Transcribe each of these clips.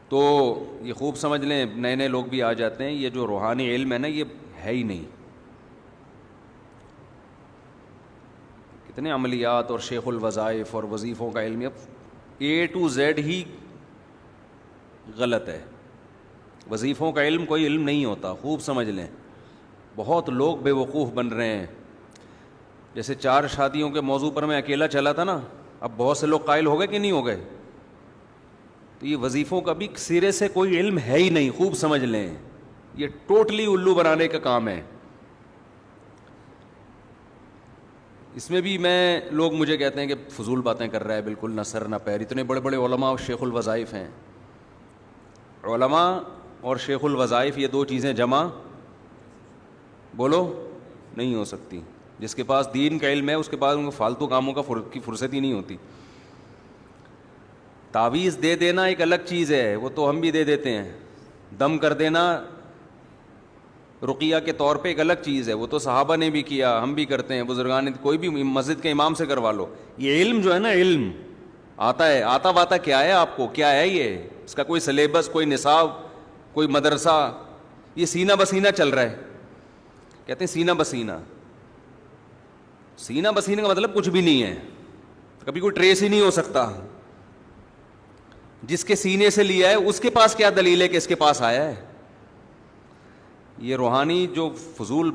تو یہ خوب سمجھ لیں، نئے نئے لوگ بھی آ جاتے ہیں، یہ جو روحانی علم ہے نا یہ ہے ہی نہیں. کتنے عملیات اور شیخ الوظائف اور وظیفوں کا علم، اے ٹو زیڈ ہی غلط ہے. وظیفوں کا علم کوئی علم نہیں ہوتا، خوب سمجھ لیں. بہت لوگ بے وقوف بن رہے ہیں. جیسے 4 شادیوں کے موضوع پر میں اکیلا چلا تھا نا، اب بہت سے لوگ قائل ہو گئے کہ نہیں ہو گئے. تو یہ وظیفوں کا بھی سرے سے کوئی علم ہے ہی نہیں، خوب سمجھ لیں. یہ ٹوٹلی الو بنانے کا کام ہے. اس میں بھی لوگ مجھے کہتے ہیں کہ فضول باتیں کر رہا ہے، بالکل نہ سر نہ پیر. اتنے بڑے بڑے علماء اور شیخ الوظائف ہیں. علماء اور شیخ الوظائف یہ 2 چیزیں جمع بولو نہیں ہو سکتی. جس کے پاس دین کا علم ہے اس کے پاس ان کو فالتو کاموں کی فرصت ہی نہیں ہوتی. تعویذ دے دینا ایک الگ چیز ہے، وہ تو ہم بھی دے دیتے ہیں. دم کر دینا رقیہ کے طور پہ ایک الگ چیز ہے، وہ تو صحابہ نے بھی کیا، ہم بھی کرتے ہیں، بزرگان نے. کوئی بھی مسجد کے امام سے کروا لو. یہ علم جو ہے نا، علم آتا ہے، آتا واتا کیا ہے آپ کو، کیا ہے یہ، اس کا کوئی سلیبس، کوئی نصاب، کوئی مدرسہ. یہ سینہ بسینہ چل رہا ہے. کہتے ہیں سینہ بسینہ. سینہ بسینہ کا مطلب کچھ بھی نہیں ہے، کبھی کوئی ٹریس ہی نہیں ہو سکتا. جس کے سینے سے لیا ہے اس کے پاس کیا دلیل ہے کہ اس کے پاس آیا ہے. یہ روحانی جو فضول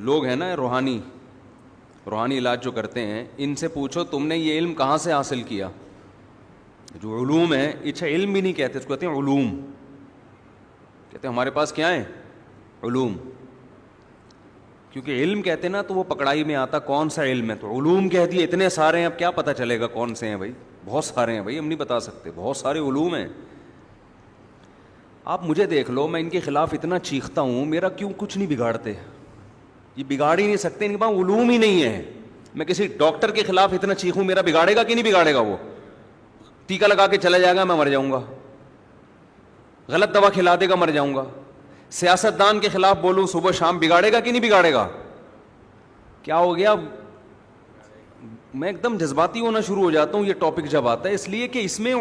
لوگ ہیں نا، روحانی علاج جو کرتے ہیں، ان سے پوچھو تم نے یہ علم کہاں سے حاصل کیا. جو علوم ہے، اچھا علم بھی نہیں کہتے اس کو، کہتے ہیں علوم. کہتے ہیں ہمارے پاس کیا ہے، علوم. کیونکہ علم کہتے ہیں نا تو وہ پکڑائی میں آتا کون سا علم ہے. تو علوم کہہ دیے، اتنے سارے ہیں، اب کیا پتہ چلے گا کون سے ہیں بھائی. بہت سارے ہیں بھائی، ہم نہیں بتا سکتے، بہت سارے علوم ہیں. آپ مجھے دیکھ لو، میں ان کے خلاف اتنا چیختا ہوں، میرا کیوں کچھ نہیں بگاڑتے. یہ بگاڑ ہی نہیں سکتے، ان کے پاس علوم ہی نہیں ہے. میں کسی ڈاکٹر کے خلاف اتنا چیخوں، میرا بگاڑے گا کہ نہیں بگاڑے گا. وہ ٹیکا لگا کے چلا جائے گا، میں مر جاؤں گا. غلط دوا کھلا دے گا، مر جاؤں گا. سیاستدان کے خلاف بولوں صبح شام، بگاڑے گا کہ نہیں بگاڑے گا. کیا ہو گیا، میں ایک دم جذباتی ہونا شروع ہو جاتا ہوں یہ ٹاپک جب آتا ہے. اس لیے کہ اس میں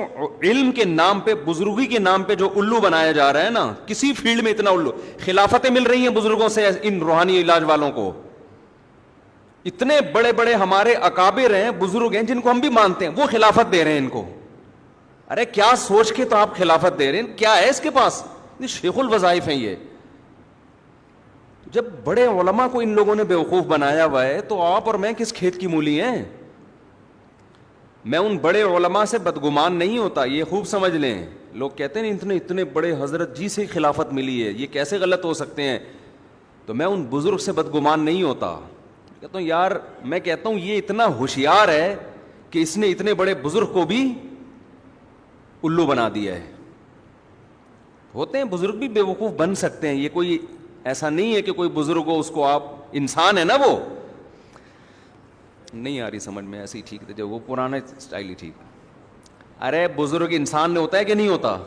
علم کے نام پہ، بزرگی کے نام پہ جو الو بنایا جا رہا ہے نا، کسی فیلڈ میں اتنا الو. خلافتیں مل رہی ہیں بزرگوں سے ان روحانی علاج والوں کو. اتنے بڑے بڑے ہمارے اکابر ہیں، بزرگ ہیں جن کو ہم بھی مانتے ہیں، وہ خلافت دے رہے ہیں ان کو. ارے کیا سوچ کے تو آپ خلافت دے رہے ہیں، کیا ہے اس کے پاس. یہ شیخ الوظائف ہیں یہ. جب بڑے علماء کو ان لوگوں نے بیوقوف بنایا ہوا ہے تو آپ اور میں کس کھیت کی مولی ہیں. میں ان بڑے علماء سے بدگمان نہیں ہوتا، یہ خوب سمجھ لیں. لوگ کہتے ہیں اتنے بڑے حضرت جی سے خلافت ملی ہے، یہ کیسے غلط ہو سکتے ہیں. تو میں ان بزرگ سے بدگمان نہیں ہوتا. کہتا ہوں یار، میں کہتا ہوں یہ اتنا ہوشیار ہے کہ اس نے اتنے بڑے بزرگ کو بھی الو بنا دیا ہے. ہوتے ہیں بزرگ بھی بیوقوف بن سکتے ہیں، یہ کوئی ایسا نہیں ہے کہ کوئی بزرگ ہو اس کو آپ، انسان ہے نا وہ. نہیں آ رہی سمجھ میں، ایسی ٹھیک تھا جو وہ پرانا اسٹائل ہی ٹھیک. ارے بزرگ انسان نے ہوتا ہے کہ نہیں ہوتا.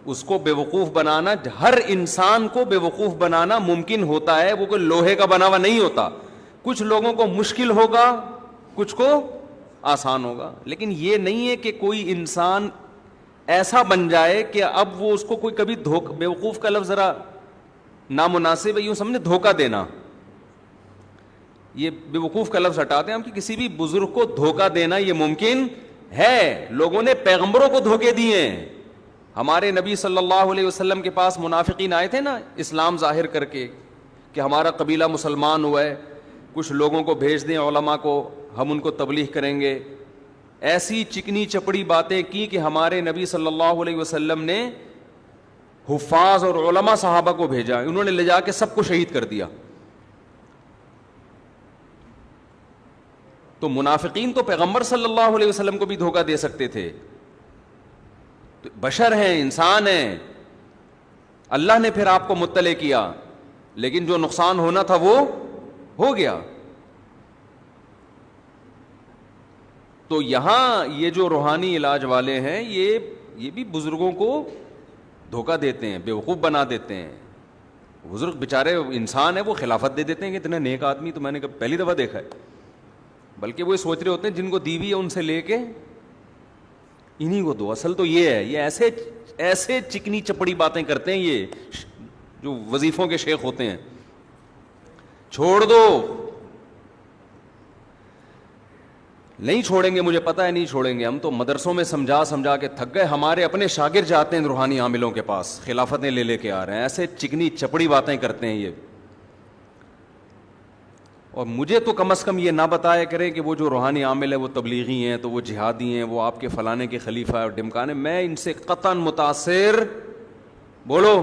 اس کو بیوقوف بنانا، ہر انسان کو بیوقوف بنانا ممکن ہوتا ہے. وہ کوئی لوہے کا بنا ہوا نہیں ہوتا. کچھ لوگوں کو مشکل ہوگا، کچھ کو آسان ہوگا. لیکن یہ نہیں ہے کہ کوئی انسان ایسا بن جائے کہ اب وہ اس کو کوئی کبھی بیوقوف کا لفظ ذرا نامناسب ہے، یوں سمجھے دھوکہ دینا. یہ بیوقوف کا لفظ ہٹاتے ہیں ہم، کہ کسی بھی بزرگ کو دھوکہ دینا یہ ممکن ہے. لوگوں نے پیغمبروں کو دھوکے دیے ہیں. ہمارے نبی صلی اللہ علیہ وسلم کے پاس منافقین آئے تھے نا اسلام ظاہر کر کے کہ ہمارا قبیلہ مسلمان ہوا ہے، کچھ لوگوں کو بھیج دیں علماء کو، ہم ان کو تبلیغ کریں گے. ایسی چکنی چپڑی باتیں کی کہ ہمارے نبی صلی اللہ علیہ وسلم نے حفاظ اور علماء صحابہ کو بھیجا، انہوں نے لے جا کے سب کو شہید کر دیا. تو منافقین تو پیغمبر صلی اللہ علیہ وسلم کو بھی دھوکہ دے سکتے تھے. بشر ہیں، انسان ہیں. اللہ نے پھر آپ کو مطلع کیا، لیکن جو نقصان ہونا تھا وہ ہو گیا. تو یہاں یہ جو روحانی علاج والے ہیں یہ بھی بزرگوں کو دھوکہ دیتے ہیں، بیوقوف بنا دیتے ہیں. بزرگ بیچارے انسان ہے، وہ خلافت دے دیتے ہیں کہ اتنا نیک آدمی تو میں نے پہلی دفعہ دیکھا ہے. بلکہ وہ یہ سوچ رہے ہوتے ہیں جن کو دی ہوئی ہے ان سے لے کے انہی کو دو. اصل تو یہ ہے, یہ ایسے ایسے چکنی چپڑی باتیں کرتے ہیں یہ جو وظیفوں کے شیخ ہوتے ہیں. چھوڑ دو. نہیں چھوڑیں گے, مجھے پتا ہے نہیں چھوڑیں گے. ہم تو مدرسوں میں سمجھا سمجھا کے تھک گئے. ہمارے اپنے شاگرد جاتے ہیں روحانی عاملوں کے پاس, خلافتیں لے لے کے آ رہے ہیں. ایسے چکنی چپڑی باتیں کرتے ہیں یہ. اور مجھے تو کم از کم یہ نہ بتایا کریں کہ وہ جو روحانی عامل ہے وہ تبلیغی ہیں, تو وہ جہادی ہیں, وہ آپ کے فلانے کے خلیفہ اور ڈمکانے. میں ان سے قطعاً متاثر بولو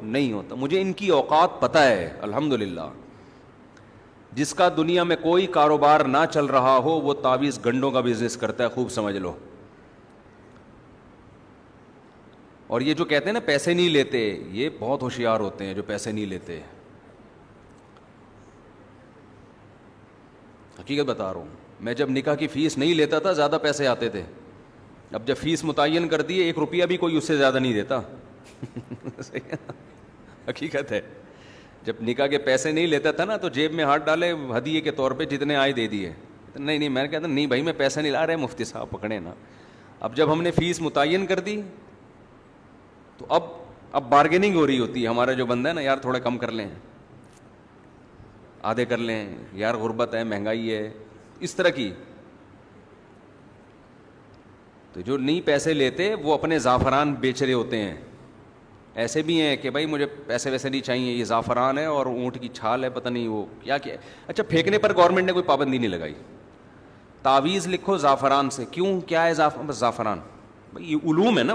نہیں ہوتا. مجھے ان کی اوقات پتہ ہے الحمدللہ. جس کا دنیا میں کوئی کاروبار نہ چل رہا ہو وہ تعویذ گنڈوں کا بزنس کرتا ہے, خوب سمجھ لو. اور یہ جو کہتے ہیں نا پیسے نہیں لیتے, یہ بہت ہوشیار ہوتے ہیں جو پیسے نہیں لیتے. حقیقت بتا رہا ہوں, میں جب نکاح کی فیس نہیں لیتا تھا زیادہ پیسے آتے تھے. اب جب فیس متعین کر دی, 1 روپیہ بھی کوئی اس سے زیادہ نہیں دیتا. حقیقت ہے. جب نکاح کے پیسے نہیں لیتا تھا نا تو جیب میں ہاتھ ڈالے, ہدیے کے طور پہ جتنے آئے دے دیے. نہیں میں نے کہتا نہیں بھائی میں پیسے نہیں لا رہے, مفتی صاحب پکڑے نا. اب جب ہم نے فیس متعین کر دی تو اب بارگیننگ ہو رہی ہوتی ہے. ہمارا جو بندہ ہے نا, یار تھوڑا کم کر لیں, آدھے کر لیں, یار غربت ہے, مہنگائی ہے, اس طرح کی. تو جو نہیں پیسے لیتے وہ اپنے زعفران بیچ رہے ہوتے ہیں. ایسے بھی ہیں کہ بھائی مجھے پیسے ویسے نہیں چاہیے, یہ زعفران ہے اور اونٹ کی چھال ہے, پتہ نہیں وہ کیا کیا. اچھا پھینکنے پر گورنمنٹ نے کوئی پابندی نہیں لگائی. تعویذ لکھو زعفران سے, کیوں کیا ہے بس زعفران. بھائی یہ علوم ہے نا,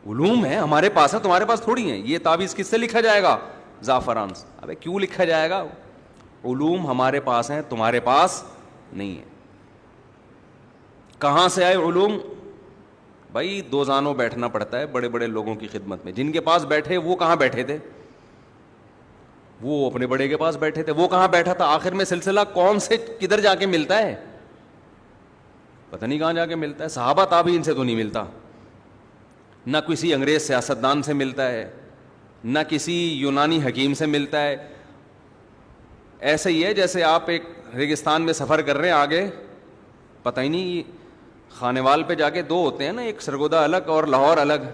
علوم ہے, ہمارے پاس ہے تمہارے پاس تھوڑی ہیں. یہ تعویذ کس سے لکھا جائے گا؟ زعفران سے. ابے کیوں لکھا جائے گا؟ علوم ہمارے پاس ہیں تمہارے پاس نہیں ہے. کہاں سے آئے علوم؟ بھائی 2 زانوں بیٹھنا پڑتا ہے بڑے بڑے لوگوں کی خدمت میں. جن کے پاس بیٹھے وہ کہاں بیٹھے تھے؟ وہ اپنے بڑے کے پاس بیٹھے تھے. وہ کہاں بیٹھا تھا؟ آخر میں سلسلہ کون سے کدھر جا کے ملتا ہے؟ پتہ نہیں کہاں جا کے ملتا ہے. صحابہ تابعین سے تو نہیں ملتا, نہ کسی انگریز سیاستدان سے ملتا ہے, نہ کسی یونانی حکیم سے ملتا ہے. ایسے ہی ہے جیسے آپ ایک ریگستان میں سفر کر رہے ہیں, آگے پتہ ہی نہیں, خانیوال پہ جا کے 2 ہوتے ہیں نا, ایک سرگودا الگ اور لاہور الگ.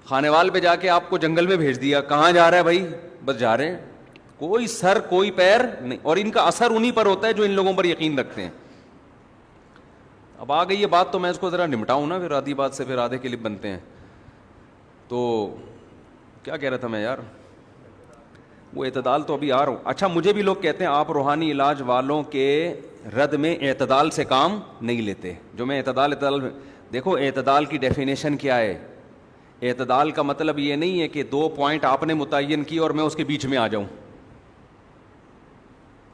خانیوال پہ جا کے آپ کو جنگل میں بھیج دیا, کہاں جا رہا ہے بھائی؟ بس جا رہے ہیں, کوئی سر کوئی پیر نہیں. اور ان کا اثر انہی پر ہوتا ہے جو ان لوگوں پر یقین رکھتے ہیں. اب آ گئی یہ بات تو میں اس کو ذرا نمٹاؤں نا, پھر آدھی بات سے پھر آدھے کلپ بنتے ہیں. تو کیا کہہ رہا تھا میں یار, وہ اعتدال تو ابھی آ رہا ہوں. اچھا مجھے بھی لوگ کہتے ہیں آپ روحانی علاج والوں کے رد میں اعتدال سے کام نہیں لیتے. جو میں اعتدال دیکھو اعتدال کی ڈیفینیشن کیا ہے. اعتدال کا مطلب یہ نہیں ہے کہ 2 پوائنٹ آپ نے متعین کی اور میں اس کے بیچ میں آ جاؤں.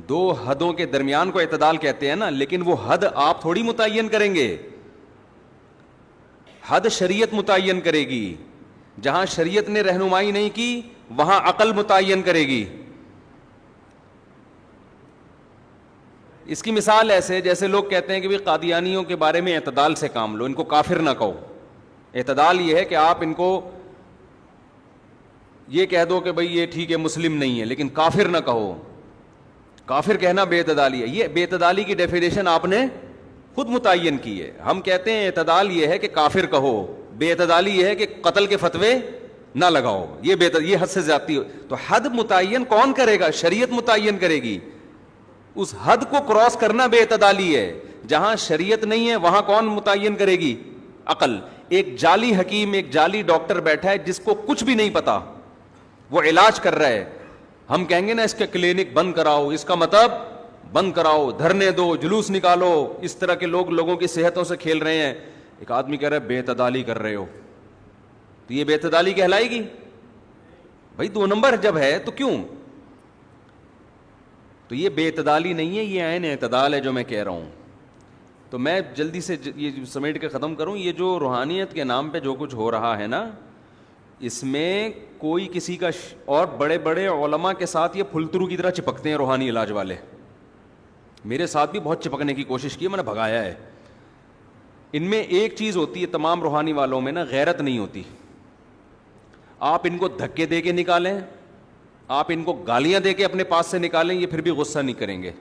2 حدوں کے درمیان کو اعتدال کہتے ہیں نا, لیکن وہ حد آپ تھوڑی متعین کریں گے. حد شریعت متعین کرے گی. جہاں شریعت نے رہنمائی نہیں کی وہاں عقل متعین کرے گی. اس کی مثال ایسے جیسے لوگ کہتے ہیں کہ بھی قادیانیوں کے بارے میں اعتدال سے کام لو, ان کو کافر نہ کہو. اعتدال یہ ہے کہ آپ ان کو یہ کہہ دو کہ بھئی یہ ٹھیک ہے مسلم نہیں ہے, لیکن کافر نہ کہو. کافر کہنا بے اعتدالی ہے. یہ بے اعتدالی کی ڈیفینیشن آپ نے خود متعین کی ہے. ہم کہتے ہیں اعتدال یہ ہے کہ کافر کہو, بے اعتدالی یہ ہے کہ قتل کے فتوے نہ لگاؤ. یہ حد سے زیادتی ہو. تو حد متعین کون کرے گا؟ شریعت متعین کرے گی. اس حد کو کراس کرنا بے اعتدالی ہے. جہاں شریعت نہیں ہے وہاں کون متعین کرے گی؟ عقل. ایک جعلی حکیم, ایک جعلی ڈاکٹر بیٹھا ہے جس کو کچھ بھی نہیں پتا, وہ علاج کر رہا ہے. ہم کہیں گے نا اس کے کلینک بند کراؤ, اس کا مطلب بند کراؤ, دھرنے دو, جلوس نکالو. اس طرح کے لوگوں کی صحتوں سے کھیل رہے ہیں. ایک آدمی کہہ رہا ہے بے اعتدالی کر رہے ہو, تو یہ بے اعتدالی کہلائے گی؟ بھائی 2 نمبر جب ہے تو کیوں؟ تو یہ بے اعتدالی نہیں ہے, یہ عین اعتدال ہے جو میں کہہ رہا ہوں. تو میں جلدی سے یہ سمیٹ کے ختم کروں. یہ جو روحانیت کے نام پہ جو کچھ ہو رہا ہے نا, اس میں کوئی کسی کا اور بڑے بڑے علماء کے ساتھ یہ پھلترو کی طرح چپکتے ہیں روحانی علاج والے. میرے ساتھ بھی بہت چپکنے کی کوشش کی, میں نے بھگایا ہے. ان میں ایک چیز ہوتی ہے تمام روحانی والوں میں نا, غیرت نہیں ہوتی. آپ ان کو دھکے دے کے نکالیں, آپ ان کو گالیاں دے کے اپنے پاس سے نکالیں, یہ پھر بھی غصہ نہیں کریں گے.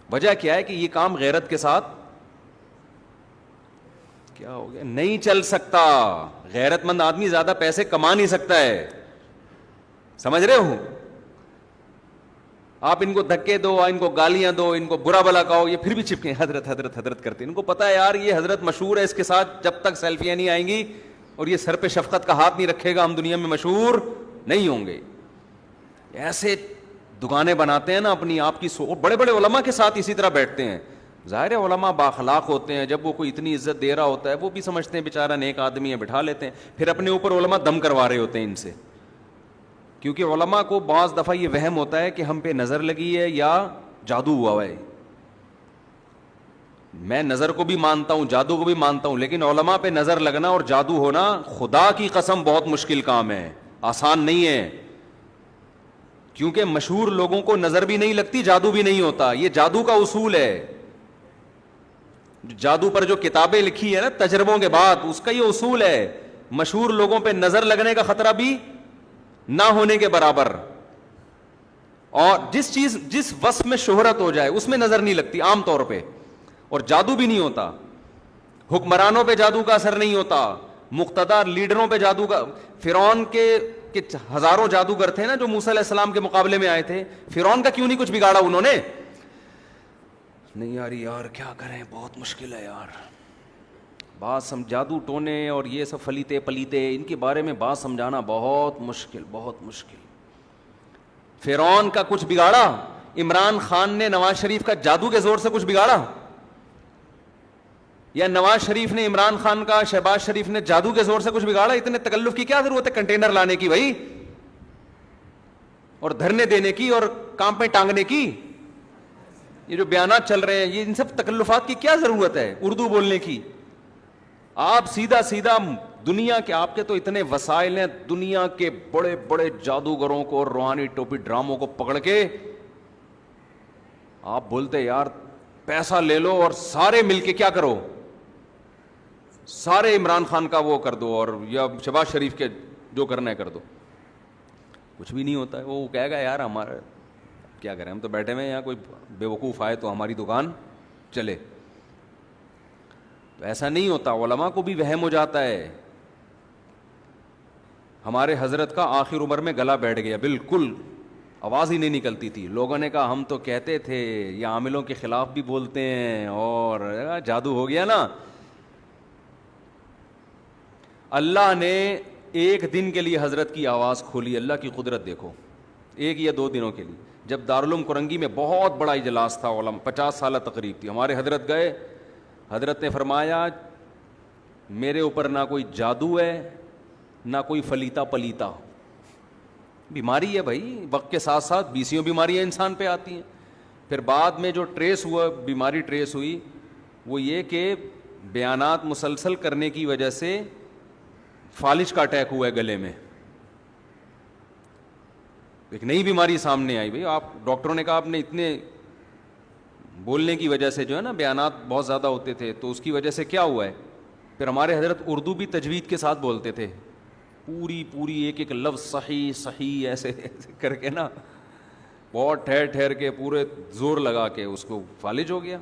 وجہ کیا ہے کہ یہ کام غیرت کے ساتھ کیا ہو گیا؟ نہیں چل سکتا. غیرت مند آدمی زیادہ پیسے کما نہیں سکتا ہے, سمجھ رہے ہو؟ آپ ان کو دھکے دو, ان کو گالیاں دو, ان کو برا بلا کہو, یہ پھر بھی چپکے حضرت حضرت حضرت کرتے ہیں. ان کو پتا ہے یار یہ حضرت مشہور ہے, اس کے ساتھ جب تک سیلفیاں نہیں آئیں گی اور یہ سر پہ شفقت کا ہاتھ نہیں رکھے گا ہم دنیا میں مشہور نہیں ہوں گے. ایسے دکانیں بناتے ہیں نا اپنی آپ کی بڑے بڑے علماء کے ساتھ اسی طرح بیٹھتے ہیں. ظاہر ہے علماء باخلاق ہوتے ہیں, جب وہ کوئی اتنی عزت دے رہا ہوتا ہے وہ بھی سمجھتے ہیں بیچارہ نیک آدمی ہے, بٹھا لیتے ہیں. پھر اپنے اوپر علماء دم کروا رہے ہوتے ہیں ان سے, کیونکہ علماء کو بعض دفعہ یہ وہم ہوتا ہے کہ ہم پہ نظر لگی ہے یا جادو ہوا ہے. میں نظر کو بھی مانتا ہوں, جادو کو بھی مانتا ہوں, لیکن علماء پہ نظر لگنا اور جادو ہونا خدا کی قسم بہت مشکل کام ہے, آسان نہیں ہے. کیونکہ مشہور لوگوں کو نظر بھی نہیں لگتی, جادو بھی نہیں ہوتا. یہ جادو کا اصول ہے. جادو پر جو کتابیں لکھی ہے نا تجربوں کے بعد, اس کا یہ اصول ہے. مشہور لوگوں پہ نظر لگنے کا خطرہ بھی نہ ہونے کے برابر. اور جس وصف میں شہرت ہو جائے اس میں نظر نہیں لگتی عام طور پہ, اور جادو بھی نہیں ہوتا. حکمرانوں پہ جادو کا اثر نہیں ہوتا, مقتدر لیڈروں پہ جادو کا. فرعون کے ہزاروں جادوگر تھے نا جو موسیٰ علیہ السلام کے مقابلے میں آئے تھے, فرعون کا کیوں نہیں کچھ بگاڑا انہوں نے؟ نہیں یار کیا کریں, بہت مشکل ہے یار. بات جادو ٹونے اور یہ سب فلیتے پلیتے ان کے بارے میں بات سمجھانا بہت مشکل, بہت مشکل. فرعون کا کچھ بگاڑا؟ عمران خان نے نواز شریف کا جادو کے زور سے کچھ بگاڑا؟ یا نواز شریف نے عمران خان کا, شہباز شریف نے جادو کے زور سے کچھ بگاڑا؟ اتنے تکلف کی کیا ضرورت ہے کنٹینر لانے کی بھائی, اور دھرنے دینے کی, اور کام پہ ٹانگنے کی؟ یہ جو بیانات چل رہے ہیں یہ ان سب تکلفات کی کیا ضرورت ہے اردو بولنے کی؟ آپ سیدھا دنیا کے, آپ کے تو اتنے وسائل ہیں, دنیا کے بڑے بڑے جادوگروں کو اور روحانی ٹوپی ڈراموں کو پکڑ کے آپ بولتے یار پیسہ لے لو اور سارے مل کے کیا کرو, سارے عمران خان کا وہ کر دو اور یا شہباز شریف کے جو کرنا ہے کر دو. کچھ بھی نہیں ہوتا ہے. وہ کہے گا یار ہمارا کیا کریں, ہم تو بیٹھے ہوئے ہیں یہاں, کوئی بے وقوف آئے تو ہماری دکان چلے. تو ایسا نہیں ہوتا, علماء کو بھی وہم ہو جاتا ہے. ہمارے حضرت کا آخر عمر میں گلا بیٹھ گیا, بالکل آواز ہی نہیں نکلتی تھی. لوگوں نے کہا ہم تو کہتے تھے یہ عاملوں کے خلاف بھی بولتے ہیں, اور جادو ہو گیا نا. اللہ نے ایک دن کے لیے حضرت کی آواز کھولی. اللہ کی قدرت دیکھو, 1 یا 2 دنوں کے لیے. جب دارالعلوم کرنگی میں بہت بڑا اجلاس تھا, علماء 50 سالہ تقریب تھی, ہمارے حضرت گئے. حضرت نے فرمایا میرے اوپر نہ کوئی جادو ہے نہ کوئی فلیتا پلیتا. بیماری ہے بھائی, وقت کے ساتھ ساتھ 20 بیماریاں انسان پہ آتی ہیں. پھر بعد میں جو ٹریس ہوا, بیماری ٹریس ہوئی, وہ یہ کہ بیانات مسلسل کرنے کی وجہ سے فالج کا اٹیک ہوا ہے گلے میں. ایک نئی بیماری سامنے آئی. بھائی آپ ڈاکٹروں نے کہا آپ نے اتنے بولنے کی وجہ سے جو ہے نا بیانات بہت زیادہ ہوتے تھے, تو اس کی وجہ سے کیا ہوا ہے. پھر ہمارے حضرت اردو بھی تجوید کے ساتھ بولتے تھے, پوری ایک لفظ صحیح صحیح ایسے کر کے نا, بہت ٹھہر کے پورے زور لگا کے اس کو فالج ہو گیا.